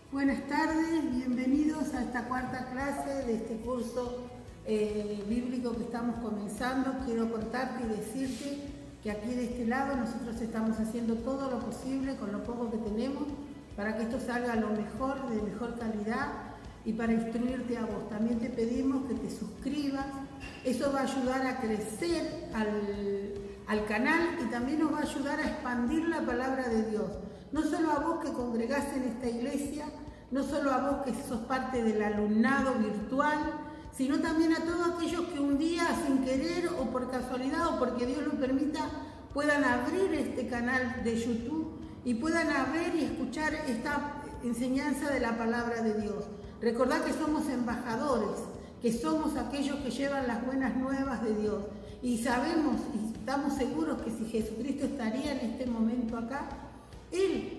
Buenas tardes, bienvenidos a esta cuarta clase de este curso bíblico que estamos comenzando. Quiero contarte y decirte que aquí de este lado nosotros estamos haciendo todo lo posible con lo poco que tenemos para que esto salga lo mejor, de mejor calidad y para instruirte a vos. También te pedimos que te suscribas, eso va a ayudar a crecer al canal y también nos va a ayudar a expandir la palabra de Dios. No solo a vos que congregás en esta iglesia, no solo a vos que sos parte del alumnado virtual, sino también a todos aquellos que un día sin querer o por casualidad o porque Dios lo permita puedan abrir este canal de YouTube y puedan ver y escuchar esta enseñanza de la palabra de Dios. Recordad que somos embajadores, que somos aquellos que llevan las buenas nuevas de Dios y sabemos y estamos seguros que si Jesucristo estaría en este momento acá, Él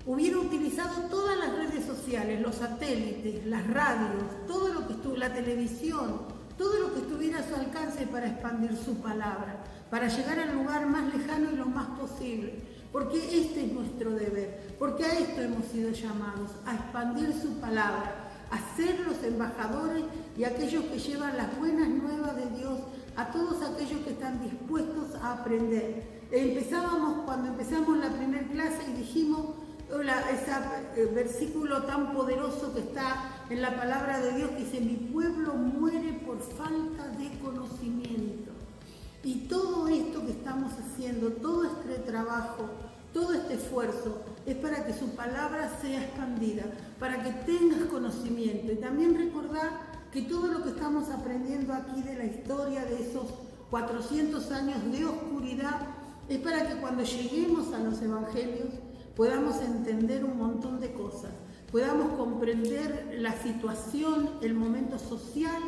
hubiera utilizado todas las redes sociales, los satélites, las radios, todo lo que la televisión, todo lo que estuviera a su alcance para expandir su palabra, para llegar al lugar más lejano y lo más posible, porque este es nuestro deber, porque a esto hemos sido llamados, a expandir su palabra, a ser los embajadores y aquellos que llevan las buenas nuevas de Dios a todos aquellos que están dispuestos a aprender. Cuando empezamos la primera clase y dijimos ese versículo tan poderoso que está en la palabra de Dios que dice: mi pueblo muere por falta de conocimiento. Y todo esto que estamos haciendo, todo este trabajo, todo este esfuerzo es para que su palabra sea expandida, para que tengas conocimiento. Y también recordar que todo lo que estamos aprendiendo aquí de la historia de esos 400 años de oscuridad es para que cuando lleguemos a los evangelios podamos entender un montón de cosas, podamos comprender la situación, el momento social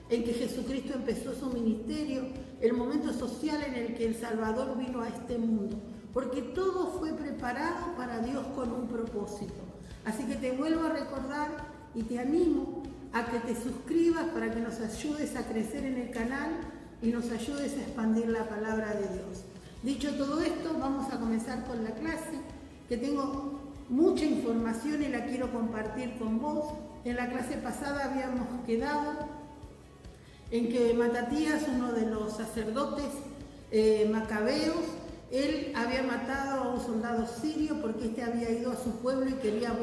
en que Jesucristo empezó su ministerio, el momento social en el que el Salvador vino a este mundo, porque todo fue preparado para Dios con un propósito. Así que te vuelvo a recordar y te animo a que te suscribas para que nos ayudes a crecer en el canal y nos ayudes a expandir la palabra de Dios. Dicho todo esto, vamos a comenzar con la clase, que tengo mucha información y la quiero compartir con vos. En la clase pasada habíamos quedado en que Matatías, uno de los sacerdotes macabeos, él había matado a un soldado sirio porque este había ido a su pueblo y quería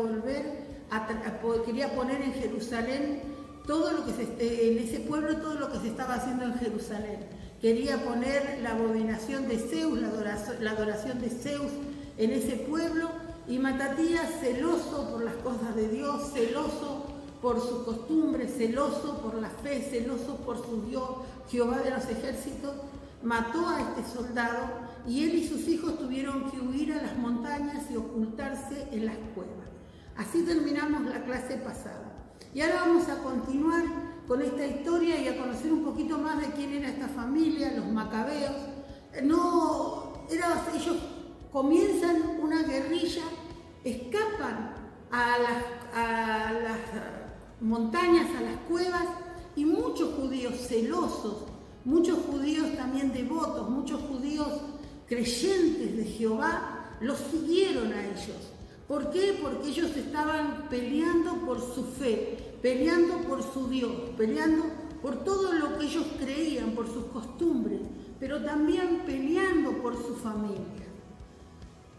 quería poner en Jerusalén todo lo que en ese pueblo todo lo que se estaba haciendo en Jerusalén. Quería poner la abominación de Zeus, la adoración de Zeus en ese pueblo, y Matatías, celoso por las cosas de Dios, celoso por su costumbre, celoso por la fe, celoso por su Dios, Jehová de los ejércitos, mató a este soldado y él y sus hijos tuvieron que huir a las montañas y ocultarse en las cuevas. Así terminamos la clase pasada. Y ahora vamos a continuar con esta historia y a conocer un poquito más de quién era esta familia, los macabeos. Ellos comienzan una guerrilla, escapan a las montañas, a las cuevas, y muchos judíos celosos, muchos judíos también devotos, muchos judíos creyentes de Jehová, los siguieron a ellos. ¿Por qué? Porque ellos estaban peleando por su fe, peleando por su Dios, peleando por todo lo que ellos creían, por sus costumbres, pero también peleando por su familia.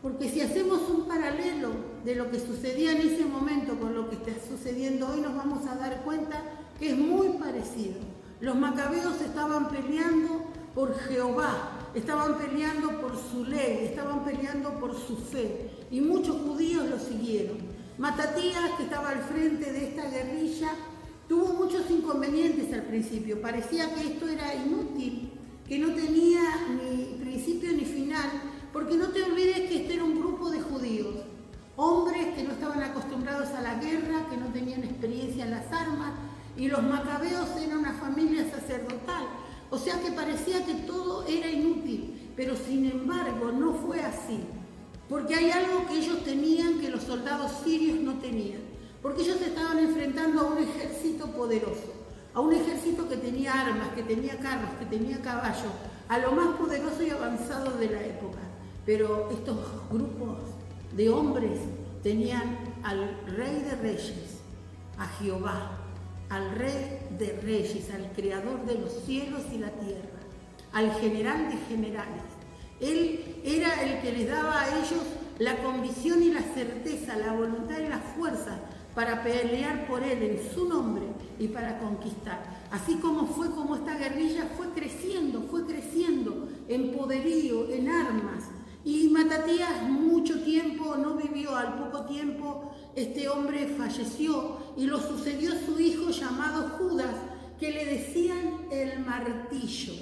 Porque si hacemos un paralelo de lo que sucedía en ese momento con lo que está sucediendo hoy, nos vamos a dar cuenta que es muy parecido. Los macabeos estaban peleando por Jehová, estaban peleando por su ley, estaban peleando por su fe, y muchos judíos lo siguieron. Matatías, que estaba al frente de esta guerrilla, tuvo muchos inconvenientes al principio. Parecía que esto era inútil, que no tenía ni principio ni final, porque no te olvides que este era un grupo de judíos, hombres que no estaban acostumbrados a la guerra, que no tenían experiencia en las armas, y los macabeos eran una familia sacerdotal. O sea que parecía que todo era inútil, pero sin embargo no fue así, porque hay algo que ellos tenían que los soldados sirios no tenían, porque ellos estaban enfrentando a un ejército poderoso, a un ejército que tenía armas, que tenía carros, que tenía caballos, a lo más poderoso y avanzado de la época. Pero estos grupos de hombres tenían al Rey de Reyes, a Jehová, al Rey de Reyes, al Creador de los cielos y la tierra, al General de generales. Él era el que les daba a ellos la convicción y la certeza, la voluntad y la fuerza para pelear por Él en su nombre y para conquistar. Así como esta guerrilla fue creciendo en poderío, en armas. Y Matatías mucho tiempo no vivió, al poco tiempo este hombre falleció y lo sucedió su hijo llamado Judas, que le decían el martillo.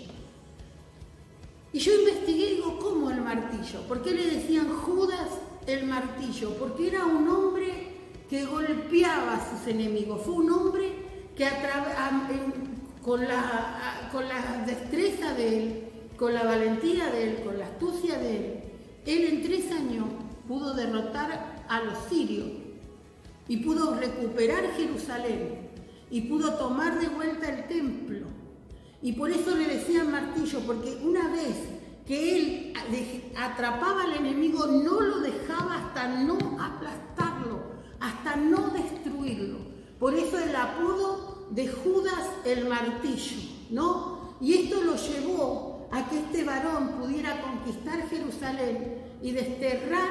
Y yo investigué y digo, ¿cómo el martillo? ¿Por qué le decían Judas el martillo? Porque era un hombre que golpeaba a sus enemigos. Fue un hombre que con la destreza de él, con la valentía de él, con la astucia de él en 3 años pudo derrotar a los sirios y pudo recuperar Jerusalén y pudo tomar de vuelta el templo. Y por eso le decían martillo, porque una vez que él atrapaba al enemigo, no lo dejaba hasta no aplastarlo, hasta no destruirlo. Por eso el apodo de Judas el martillo, ¿no? Y esto lo llevó a que este varón pudiera conquistar Jerusalén y desterrar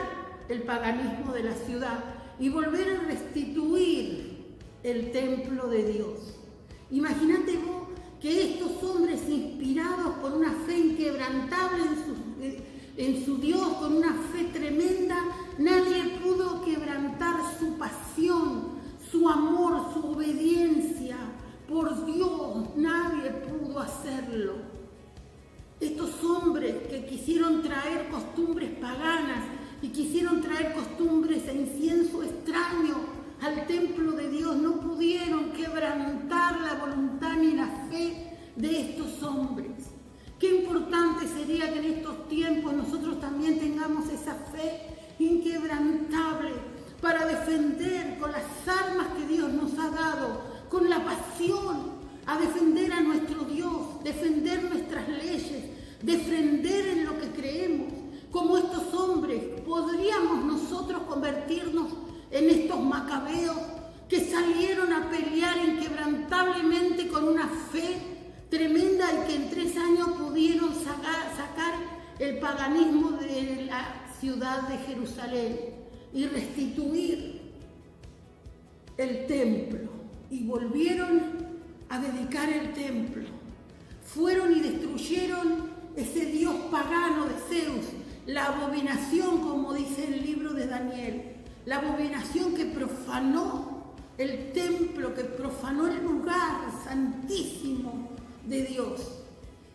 el paganismo de la ciudad y volver a restituir el templo de Dios. Imagínate vos que estos hombres inspirados por una fe inquebrantable en su Dios, con una fe tremenda, nadie pudo quebrantar su pasión, su amor, su obediencia por Dios, nadie pudo hacerlo. Estos hombres que quisieron traer costumbres paganas y quisieron traer costumbres e incienso extraño al templo de Dios, no pudieron quebrantar la voluntad ni la fe de estos hombres. Qué importante sería que en estos tiempos nosotros también tengamos esa fe inquebrantable para defender con las armas que Dios nos ha dado, con la pasión, a defender a nuestro Dios, defender nuestras leyes, defender en lo que creemos. Como estos hombres, podríamos nosotros convertirnos en estos macabeos que salieron a pelear inquebrantablemente con una fe tremenda y que en 3 años pudieron sacar el paganismo de la ciudad de Jerusalén y restituir el templo. Y volvieron a dedicar el templo. Fueron y destruyeron ese dios pagano de Zeus, la abominación, como dice el libro de Daniel, la abominación que profanó el templo, que profanó el lugar santísimo de Dios.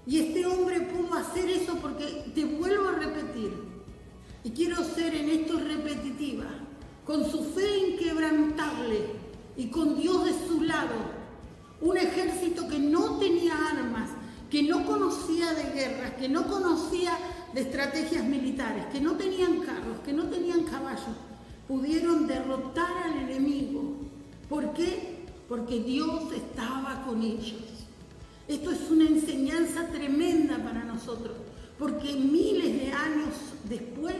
Y este hombre pudo hacer eso porque, te vuelvo a repetir, y quiero ser en esto repetitiva, con su fe inquebrantable y con Dios de su lado, un ejército que no tenía armas, que no conocía de guerras, que no conocía de estrategias militares, que no tenían carros, que no tenían caballos, pudieron derrotar al enemigo. ¿Por qué? Porque Dios estaba con ellos. Esto es una enseñanza tremenda para nosotros, porque miles de años después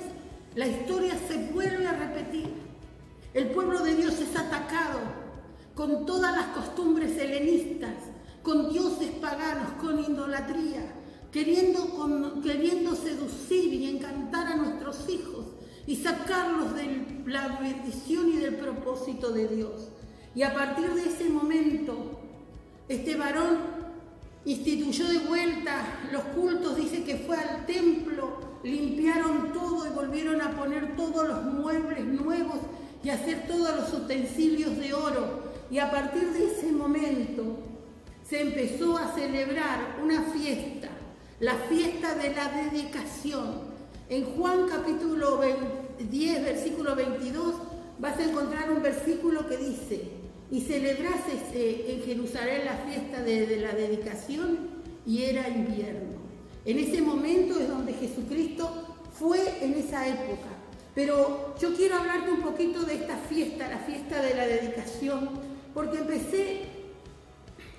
la historia se vuelve a repetir. El pueblo de Dios es atacado con todas las costumbres helenistas, con dioses paganos, con idolatría, queriendo seducir y encantar a nuestros hijos y sacarlos de la bendición y del propósito de Dios. Y a partir de ese momento, este varón instituyó de vuelta los cultos, dice que fue al templo, limpiaron todo y volvieron a poner todos los muebles nuevos y hacer todos los utensilios de oro. Y a partir de ese momento se empezó a celebrar una fiesta, la fiesta de la dedicación. En Juan capítulo 10, versículo 22, vas a encontrar un versículo que dice: y celebrase en Jerusalén la fiesta de la dedicación, y era invierno. En ese momento es donde Jesucristo fue en esa época. Pero yo quiero hablarte un poquito de esta fiesta, la fiesta de la dedicación, porque empecé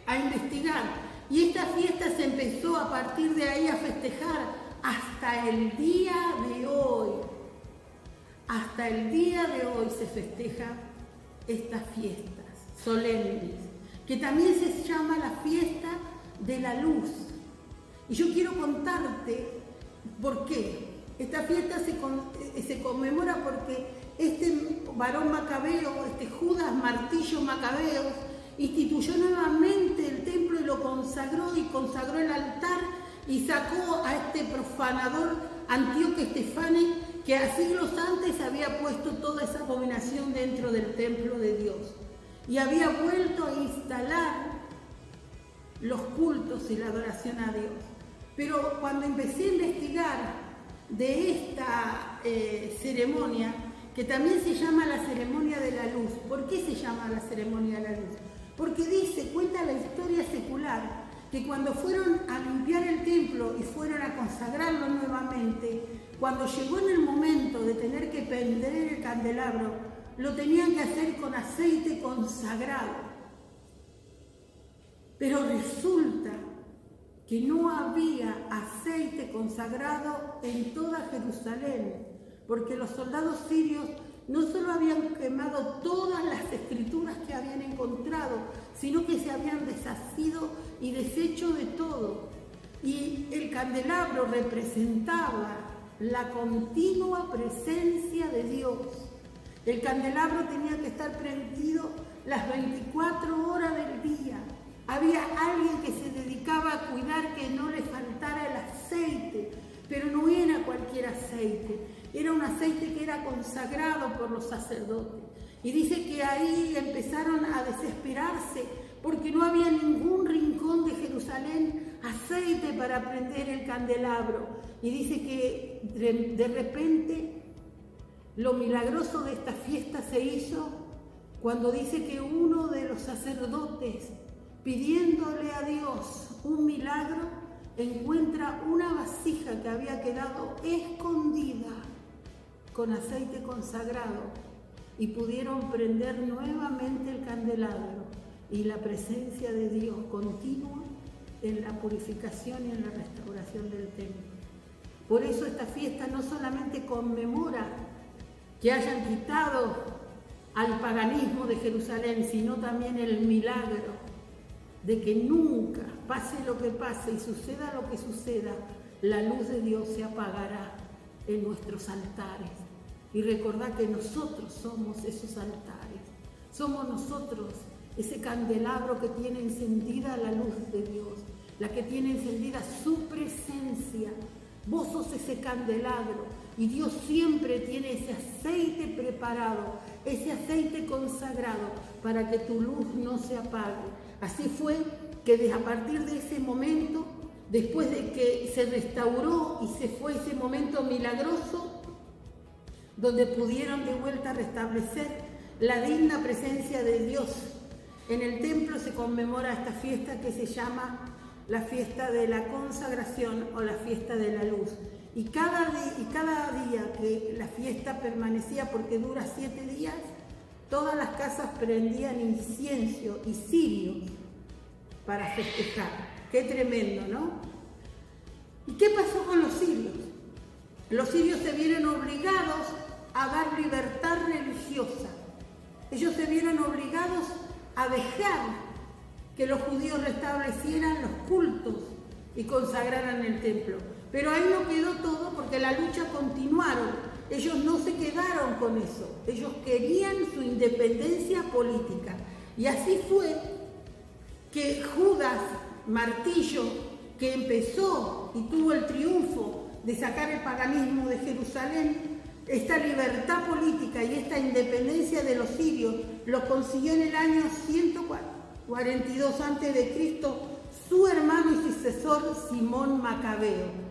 a investigar y esta fiesta se empezó a partir de ahí a festejar hasta el día de hoy. hasta el día de hoy se festejan estas fiestas solemnes, que también se llama la fiesta de la luz. Y yo quiero contarte por qué. Esta fiesta se conmemora porque este varón macabeo, este Judas Martillo Macabeo, instituyó nuevamente el templo y lo consagró el altar y sacó a este profanador Antíoco Estefanes, que a siglos antes había puesto toda esa abominación dentro del templo de Dios y había vuelto a instalar los cultos y la adoración a Dios. Pero cuando empecé a investigar de esta ceremonia, que también se llama la ceremonia de la luz. ¿Por qué se llama la ceremonia de la luz? Porque cuenta la historia secular, que cuando fueron a limpiar el templo y fueron a consagrarlo nuevamente, cuando llegó en el momento de tener que prender el candelabro, lo tenían que hacer con aceite consagrado. Pero resulta que no había aceite consagrado en toda Jerusalén, porque los soldados sirios no solo habían quemado todas las escrituras que habían encontrado, sino que se habían deshacido y deshecho de todo. Y el candelabro representaba la continua presencia de Dios. El candelabro tenía que estar prendido las 24 horas del día. Había alguien que se dedicaba a cuidar que no le faltara el aceite, pero no era cualquier aceite, era un aceite que era consagrado por los sacerdotes. Y dice que ahí empezaron a desesperarse porque no había en ningún rincón de Jerusalén aceite para prender el candelabro. Y dice que de repente lo milagroso de esta fiesta se hizo cuando dice que uno de los sacerdotes, pidiéndole a Dios un milagro, encuentra una vasija que había quedado escondida con aceite consagrado y pudieron prender nuevamente el candelabro y la presencia de Dios continua en la purificación y en la restauración del templo. Por eso esta fiesta no solamente conmemora que hayan quitado al paganismo de Jerusalén, sino también el milagro de que nunca, pase lo que pase y suceda lo que suceda, la luz de Dios se apagará en nuestros altares. Y recordad que nosotros somos esos altares, somos nosotros ese candelabro que tiene encendida la luz de Dios, la que tiene encendida su presencia. Vos sos ese candelabro y Dios siempre tiene ese aceite preparado, ese aceite consagrado para que tu luz no se apague. Así fue que a partir de ese momento, después de que se restauró y se fue ese momento milagroso, donde pudieron de vuelta restablecer la digna presencia de Dios, en el templo se conmemora esta fiesta que se llama la fiesta de la consagración o la fiesta de la luz. Y cada día que la fiesta permanecía, porque dura 7 días, todas las casas prendían incienso y cirios para festejar. Qué tremendo, ¿no? ¿Y qué pasó con los sirios? Los sirios se vieron obligados a dar libertad religiosa. Ellos se vieron obligados a dejar que los judíos restablecieran los cultos y consagraran el templo. Pero ahí no quedó todo, porque la lucha continuaron. Ellos no se quedaron con eso. Ellos querían su independencia política. Y así fue que Judas Martillo, que empezó y tuvo el triunfo de sacar el paganismo de Jerusalén, esta libertad política y esta independencia de los sirios, lo consiguió en el año 142 a.C., su hermano y sucesor Simón Macabeo.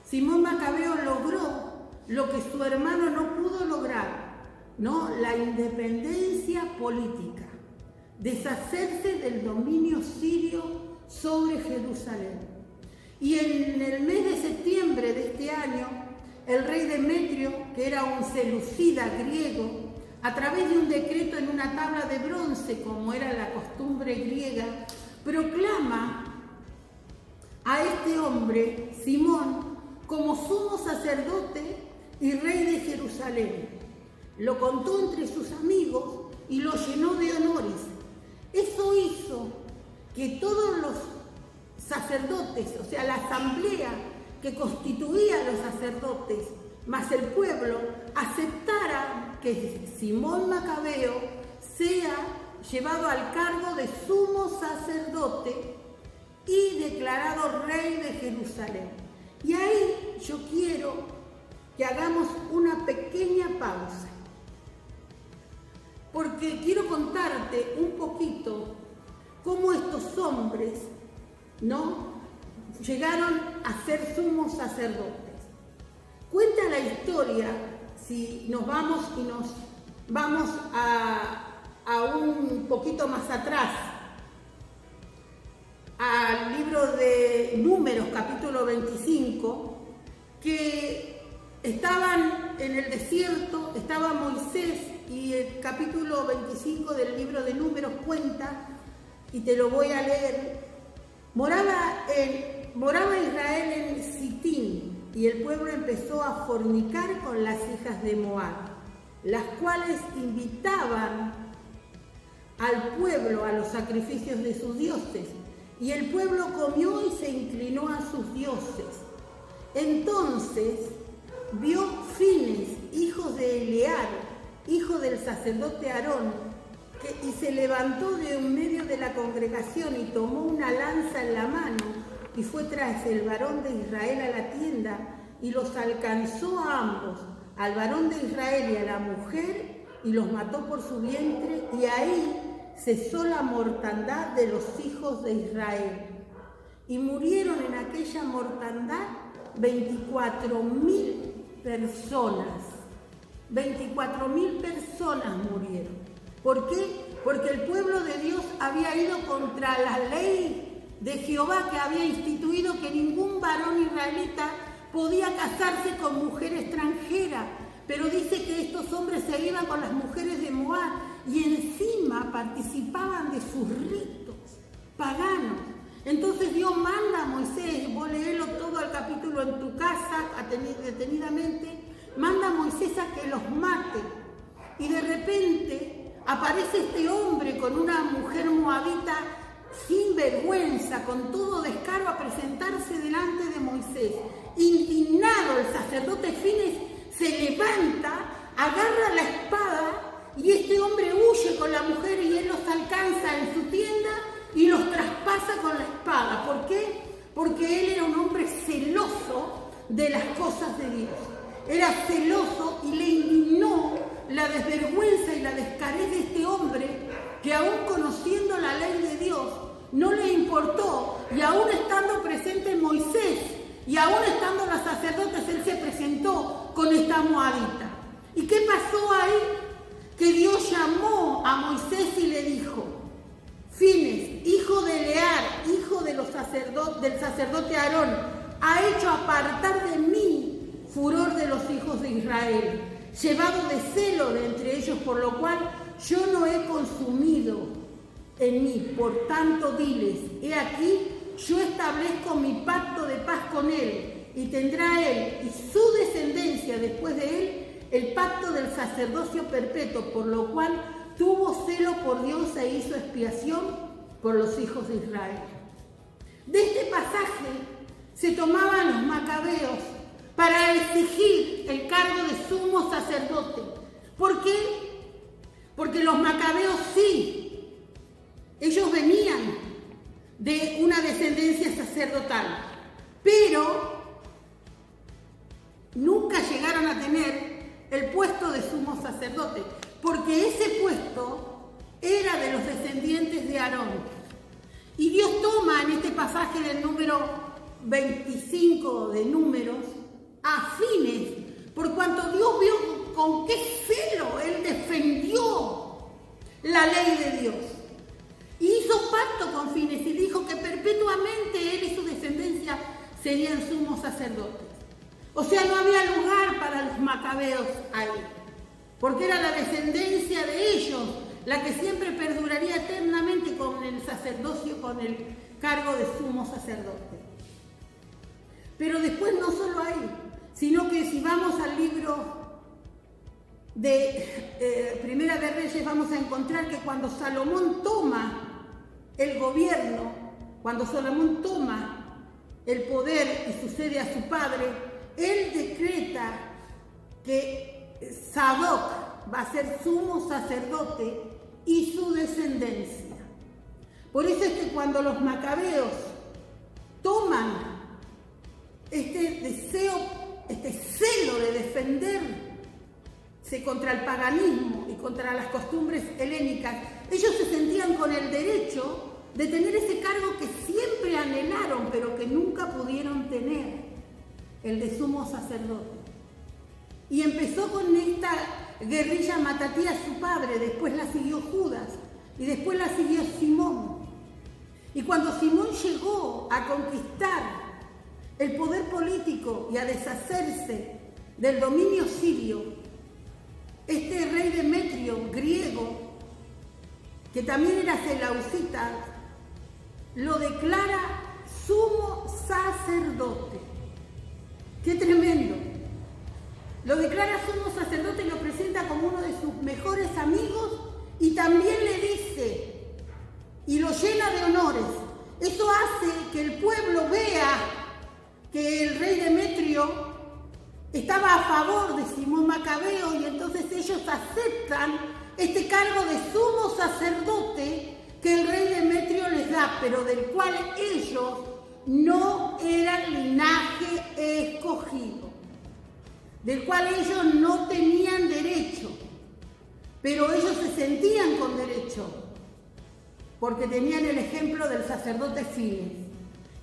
Simón Macabeo logró lo que su hermano no pudo lograr, ¿no? La independencia política, deshacerse del dominio sirio sobre Jerusalén. Y en el mes de septiembre de este año, el rey Demetrio, que era un seleucida griego, a través de un decreto en una tabla de bronce, como era la costumbre griega, proclama a este hombre, Simón, como sumo sacerdote y rey de Jerusalén. Lo contó entre sus amigos y lo llenó de honores. Eso hizo que todos los sacerdotes, o sea, la asamblea que constituía a los sacerdotes, más el pueblo, aceptara que Simón Macabeo sea llevado al cargo de sumo sacerdote y declarado rey de Jerusalén. Y ahí yo quiero que hagamos una pequeña pausa, porque quiero contarte un poquito cómo estos hombres, ¿no?, llegaron a ser sumos sacerdotes. Cuenta la historia, si nos vamos a un poquito más atrás, al libro de Números, capítulo 25, que estaban en el desierto, estaba Moisés, y el capítulo 25 del libro de Números cuenta, y te lo voy a leer. Moraba Israel en Sitín, y el pueblo empezó a fornicar con las hijas de Moab, las cuales invitaban al pueblo a los sacrificios de sus dioses, y el pueblo comió y se inclinó a sus dioses. Entonces vio Fines, hijo de Elear, hijo del sacerdote Aarón, y se levantó de en medio de la congregación y tomó una lanza en la mano y fue tras el varón de Israel a la tienda y los alcanzó a ambos, al varón de Israel y a la mujer, y los mató por su vientre, y ahí cesó la mortandad de los hijos de Israel. Y murieron en aquella mortandad 24.000 personas. 24.000 personas murieron. ¿Por qué? Porque el pueblo de Dios había ido contra la ley de Jehová, que había instituido que ningún varón israelita podía casarse con mujer extranjera. Pero dice que estos hombres se iban con las mujeres de Moab y encima participaban de sus ritos paganos. Entonces Dios manda a Moisés, vos leelo todo el capítulo en tu casa detenidamente, manda a Moisés a que los mate. Y de repente aparece este hombre con una mujer moabita sin vergüenza, con todo descaro, a presentarse delante de Moisés. Indignado, el sacerdote Fines se levanta, agarra la espada y este hombre huye con la mujer y él los alcanza en su tienda y los traspasa con la espada. ¿Por qué? Porque él era un hombre celoso de las cosas de Dios. Era celoso y le indignó la desvergüenza y la descarez de este hombre, que aún conociendo la ley de Dios no le importó, y aún estando presente Moisés y aún estando los sacerdotes, él se presentó con esta moabita. ¿Y qué pasó ahí? Que Dios llamó a Moisés y le dijo: Fines, hijo de Elear, hijo de del sacerdote Aarón, ha hecho apartar de mí furor de los hijos de Israel, llevado de celo de entre ellos, por lo cual yo no he consumido en mí. Por tanto, diles: he aquí, yo establezco mi pacto de paz con él, y tendrá él y su descendencia después de él el pacto del sacerdocio perpetuo, por lo cual tuvo celo por Dios e hizo expiación por los hijos de Israel. De este pasaje se tomaban los macabeos para exigir el cargo de sumo sacerdote. ¿Por qué? Porque los macabeos sí, ellos venían de una descendencia sacerdotal, pero nunca llegaron a tener el puesto de sumo sacerdote, porque ese puesto era de los descendientes de Aarón. Y Dios toma en este pasaje del número 25 de Números a Fines, por cuanto Dios vio con qué celo él defendió la ley de Dios. Y hizo pacto con Fines y dijo que perpetuamente él y su descendencia serían sumos sacerdotes. O sea, no había lugar para los macabeos ahí, porque era la descendencia de ellos la que siempre perduraría eternamente con el sacerdocio, con el cargo de sumo sacerdote. Pero después no solo ahí, sino que si vamos al libro de Primera de Reyes vamos a encontrar que cuando Salomón toma el gobierno, cuando Salomón toma el poder y sucede a su padre, él decreta que Sadoc va a ser sumo sacerdote y su descendencia. Por eso es que cuando los macabeos toman este deseo, este celo de defenderse contra el paganismo y contra las costumbres helénicas, ellos se sentían con el derecho de tener ese cargo que siempre anhelaron, pero que nunca pudieron tener, el de sumo sacerdote. Y empezó con esta guerrilla Matatías, su padre, después la siguió Judas y después la siguió Simón. Y cuando Simón llegó a conquistar el poder político y a deshacerse del dominio sirio, este rey Demetrio, griego, que también era seleucita, lo declara sumo sacerdote. ¡Qué tremendo! Lo declara sumo sacerdote y lo presenta como uno de sus mejores amigos y también le dice, y lo llena de honores. Eso hace que el pueblo vea que el rey Demetrio estaba a favor de Simón Macabeo y entonces ellos aceptan este cargo de sumo sacerdote que el rey Demetrio les da, pero del cual ellos no eran linaje escogido, del cual ellos no tenían derecho, pero ellos se sentían con derecho, porque tenían el ejemplo del sacerdote Files,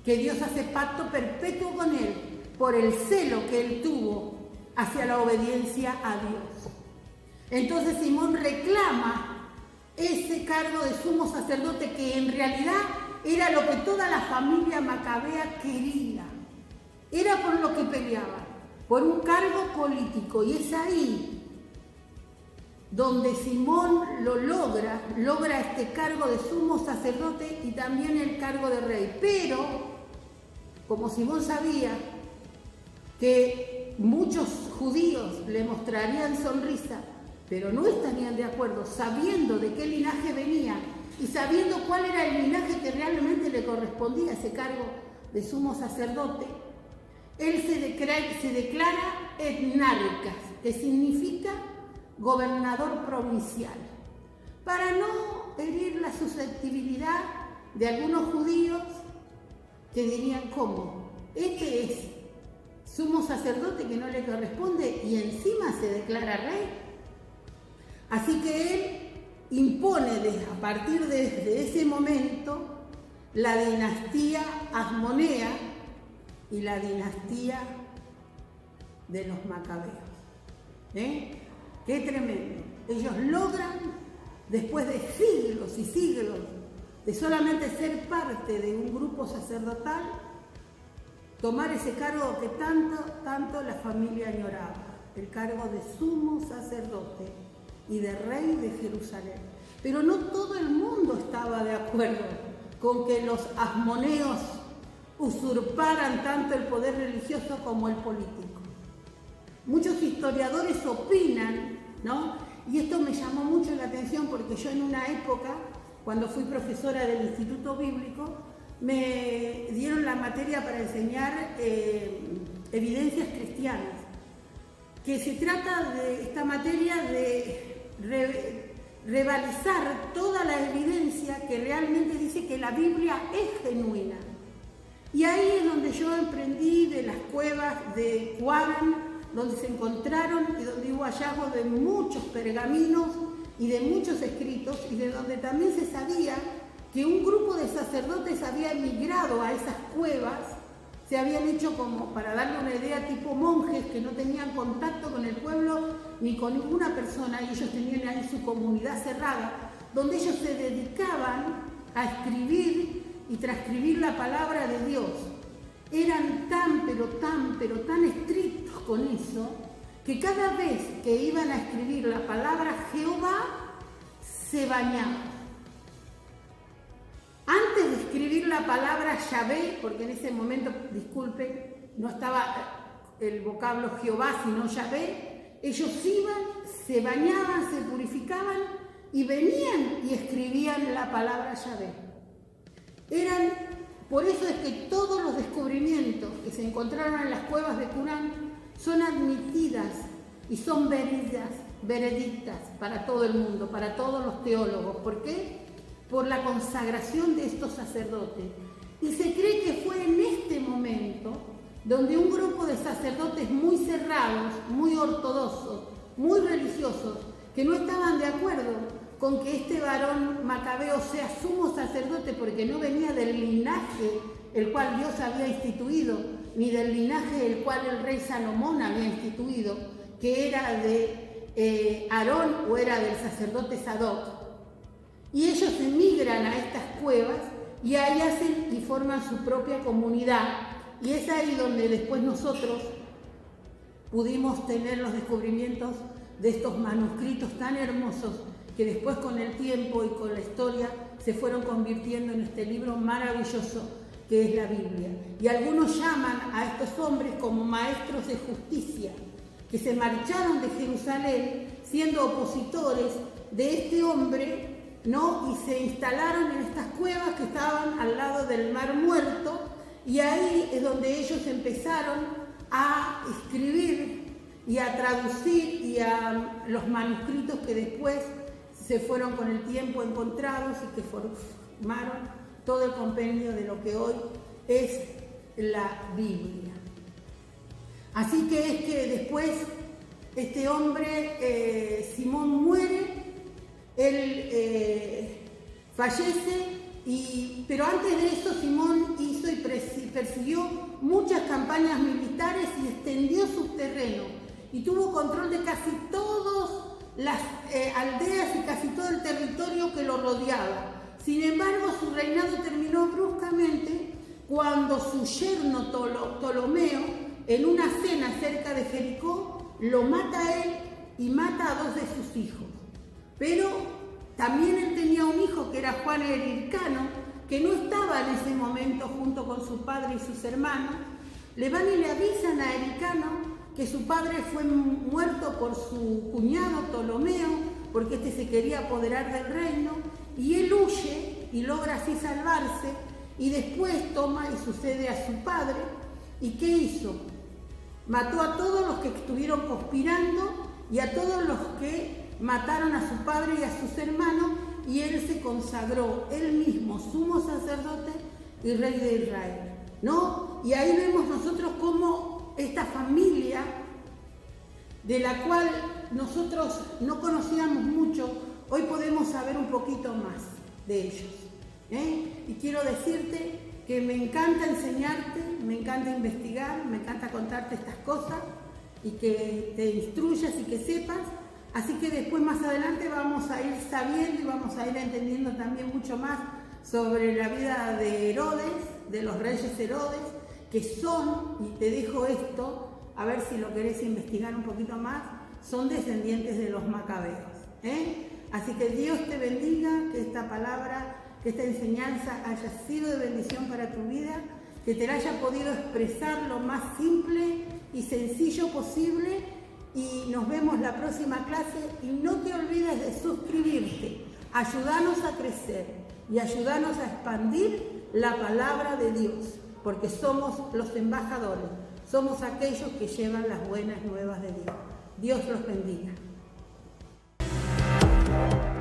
que Dios hace pacto perpetuo con él por el celo que él tuvo hacia la obediencia a Dios. Entonces Simón reclama ese cargo de sumo sacerdote que en realidad era lo que toda la familia macabea quería, era por lo que peleaban, por un cargo político, y es ahí donde Simón lo logra este cargo de sumo sacerdote y también el cargo de rey. Pero, como Simón sabía que muchos judíos le mostrarían sonrisa, pero no estarían de acuerdo, sabiendo de qué linaje venía y sabiendo cuál era el linaje que realmente le correspondía a ese cargo de sumo sacerdote, él se declara etnarcas, que significa gobernador provincial, para no herir la susceptibilidad de algunos judíos que dirían, ¿cómo? Este es sumo sacerdote que no le corresponde y encima se declara rey. Así que él impone a partir de ese momento la dinastía Asmonea y la dinastía de los macabeos. ¡Qué tremendo! Ellos logran, después de siglos y siglos de solamente ser parte de un grupo sacerdotal, tomar ese cargo que tanto la familia añoraba, el cargo de sumo sacerdote y de rey de Jerusalén. Pero no todo el mundo estaba de acuerdo con que los asmoneos usurparan tanto el poder religioso como el político. Muchos historiadores opinan, ¿no? Y esto me llamó mucho la atención porque yo en una época, cuando fui profesora del Instituto Bíblico, me dieron la materia para enseñar evidencias cristianas, que se trata de esta materia de revalizar toda la evidencia que realmente dice que la Biblia es genuina. Y ahí es donde yo emprendí de las cuevas de Qumran, donde se encontraron y donde hubo hallazgos de muchos pergaminos y de muchos escritos, y de donde también se sabía que un grupo de sacerdotes había emigrado a esas cuevas, se habían hecho como, para darle una idea, tipo monjes que no tenían contacto con el pueblo ni con ninguna persona, y ellos tenían ahí su comunidad cerrada, donde ellos se dedicaban a escribir y transcribir la palabra de Dios. Eran tan estrictos con eso, que cada vez que iban a escribir la palabra Jehová, se bañaban. Antes de escribir la palabra Yahvé, porque en ese momento, disculpen, no estaba el vocablo Jehová, sino Yahvé, ellos iban, se bañaban, se purificaban y venían y escribían la palabra Yahvé. Por eso es que todos los descubrimientos que se encontraron en las cuevas de Qumran son admitidas y son veredictas para todo el mundo, para todos los teólogos. ¿Por qué? Por la consagración de estos sacerdotes. Y se cree que fue en este momento donde un grupo de sacerdotes muy cerrados, muy ortodoxos, muy religiosos, que no estaban de acuerdo con que este varón macabeo sea sumo sacerdote porque no venía del linaje el cual Dios había instituido, ni del linaje el cual el rey Salomón había instituido, que era de Aarón o era del sacerdote Sadoc. Y ellos emigran a estas cuevas y ahí hacen y forman su propia comunidad. Y es ahí donde después nosotros pudimos tener los descubrimientos de estos manuscritos tan hermosos que después con el tiempo y con la historia se fueron convirtiendo en este libro maravilloso que es la Biblia. Y algunos llaman a estos hombres como maestros de justicia, que se marcharon de Jerusalén siendo opositores de este hombre, ¿no? Y se instalaron en estas cuevas que estaban al lado del Mar Muerto, y ahí es donde ellos empezaron a escribir y a traducir y a los manuscritos que después se fueron con el tiempo encontrados y que formaron todo el compendio de lo que hoy es la Biblia. Así que es que después este hombre, Simón, muere, él fallece, pero antes de eso Simón hizo y persiguió muchas campañas militares y extendió sus terrenos y tuvo control de casi todas las aldeas y casi todo el territorio que lo rodeaba. Sin embargo, su reinado terminó bruscamente cuando su yerno Ptolomeo, en una cena cerca de Jericó, lo mata a él y mata a 2 de sus hijos. Pero también él tenía un hijo que era Juan el Hircano, que no estaba en ese momento junto con su padre y sus hermanos. Le van y le avisan a Hircano que su padre fue muerto por su cuñado Ptolomeo, porque este se quería apoderar del reino, y él huye y logra así salvarse, y después toma y sucede a su padre. ¿Y qué hizo? Mató a todos los que estuvieron conspirando y a todos los que mataron a su padre y a sus hermanos, y él se consagró él mismo sumo sacerdote y rey de Israel, ¿no? Y ahí vemos nosotros cómo esta familia, de la cual nosotros no conocíamos mucho, hoy podemos saber un poquito más de ellos, Y quiero decirte que me encanta enseñarte, me encanta investigar, me encanta contarte estas cosas y que te instruyas y que sepas. Así que después, más adelante, vamos a ir sabiendo y vamos a ir entendiendo también mucho más sobre la vida de Herodes, de los reyes Herodes, que son, y te dejo esto, a ver si lo querés investigar un poquito más, son descendientes de los macabeos. Así que Dios te bendiga, que esta palabra, que esta enseñanza haya sido de bendición para tu vida, que te la haya podido expresar lo más simple y sencillo posible, y nos vemos la próxima clase. Y no te olvides de suscribirte, ayudarnos a crecer y ayudarnos a expandir la palabra de Dios, porque somos los embajadores, somos aquellos que llevan las buenas nuevas de Dios. Dios los bendiga.